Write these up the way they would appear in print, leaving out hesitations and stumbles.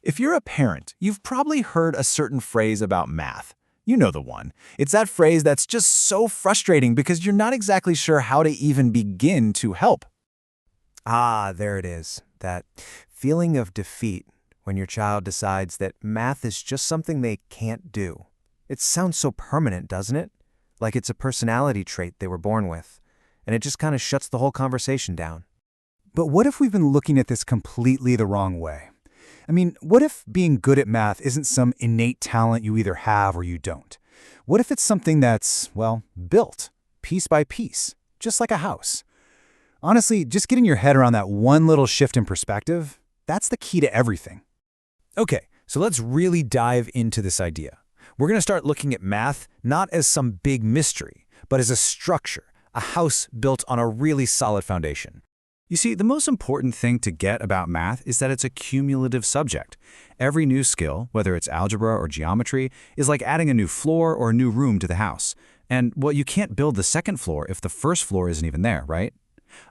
If you're a parent, you've probably heard a certain phrase about math. You know the one. It's that phrase that's just so frustrating because you're not exactly sure how to even begin to help. Ah, there it is. That feeling of defeat when your child decides that math is just something they can't do. It sounds so permanent, doesn't it? Like it's a personality trait they were born with. And it just kind of shuts the whole conversation down. But what if we've been looking at this completely the wrong way? I mean, what if being good at math isn't some innate talent you either have or you don't? What if it's something that's, well, built, piece by piece, just like a house? Honestly, just getting your head around that one little shift in perspective, that's the key to everything. Okay, so let's really dive into this idea. We're going to start looking at math not as some big mystery, but as a structure, a house built on a really solid foundation. You see, the most important thing to get about math is that it's a cumulative subject. Every new skill, whether it's algebra or geometry, is like adding a new floor or a new room to the house. And, well, you can't build the second floor if the first floor isn't even there, right?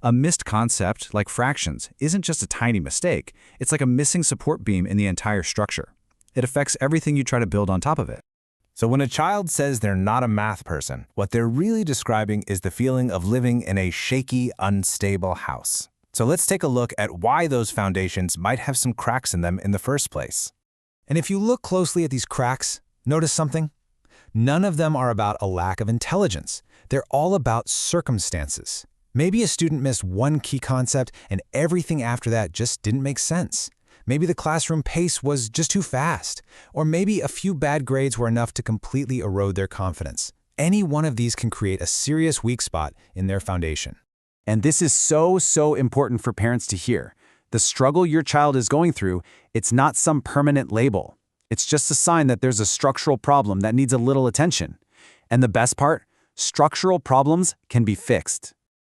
A missed concept, like fractions, isn't just a tiny mistake. It's like a missing support beam in the entire structure. It affects everything you try to build on top of it. So when a child says they're not a math person, what they're really describing is the feeling of living in a shaky, unstable house. So let's take a look at why those foundations might have some cracks in them in the first place. And if you look closely at these cracks, notice something? None of them are about a lack of intelligence. They're all about circumstances. Maybe a student missed one key concept and everything after that just didn't make sense. Maybe the classroom pace was just too fast. Or maybe a few bad grades were enough to completely erode their confidence. Any one of these can create a serious weak spot in their foundation. And this is so important for parents to hear. The struggle your child is going through, it's not some permanent label. It's just a sign that there's a structural problem that needs a little attention. And the best part, structural problems can be fixed.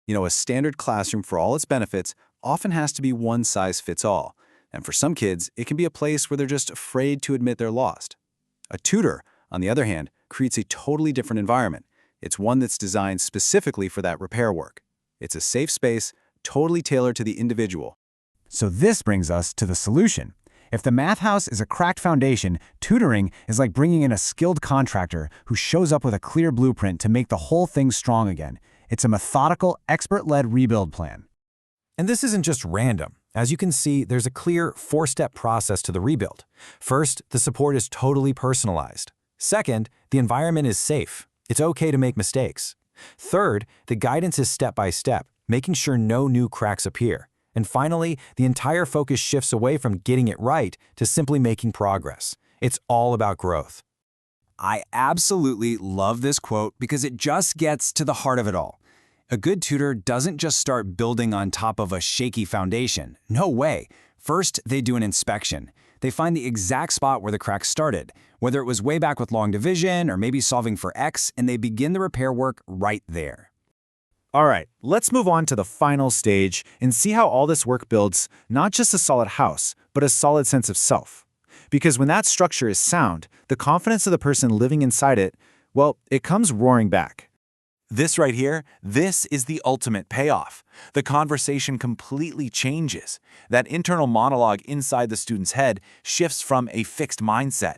You know, a standard classroom, for all its benefits, often has to be one size fits all. And for some kids, it can be a place where they're just afraid to admit they're lost. A tutor, on the other hand, creates a totally different environment. It's one that's designed specifically for that repair work. It's a safe space, totally tailored to the individual. So this brings us to the solution. If the math house is a cracked foundation, tutoring is like bringing in a skilled contractor who shows up with a clear blueprint to make the whole thing strong again. It's a methodical, expert-led rebuild plan. And this isn't just random. As you can see, there's a clear four-step process to the rebuild. First, the support is totally personalized. Second, the environment is safe. It's okay to make mistakes. Third, the guidance is step-by-step, making sure no new cracks appear. And finally, the entire focus shifts away from getting it right to simply making progress. It's all about growth. I absolutely love this quote because it just gets to the heart of it all. A good tutor doesn't just start building on top of a shaky foundation. No way. First, they do an inspection. They find the exact spot where the cracks started, whether it was way back with long division or maybe solving for X, and they begin the repair work right there. All right, let's move on to the final stage and see how all this work builds not just a solid house, but a solid sense of self. Because when that structure is sound, the confidence of the person living inside it, well, it comes roaring back. This right here, this is the ultimate payoff. The conversation completely changes. That internal monologue inside the student's head shifts from a fixed mindset,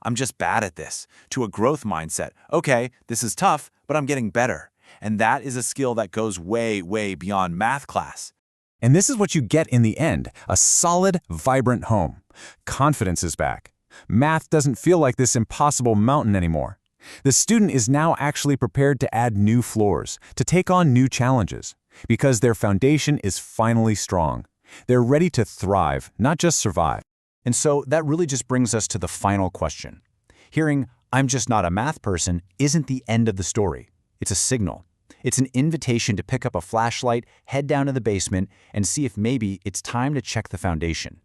I'm just bad at this, to a growth mindset. Okay, this is tough, but I'm getting better. And that is a skill that goes way beyond math class. And this is what you get in the end, a solid, vibrant home. Confidence is back. Math doesn't feel like this impossible mountain anymore. The student is now actually prepared to add new floors, to take on new challenges, because their foundation is finally strong. They're ready to thrive, not just survive. And so that really just brings us to the final question. Hearing, "I'm just not a math person," isn't the end of the story. It's a signal. It's an invitation to pick up a flashlight, head down to the basement, and see if maybe it's time to check the foundation.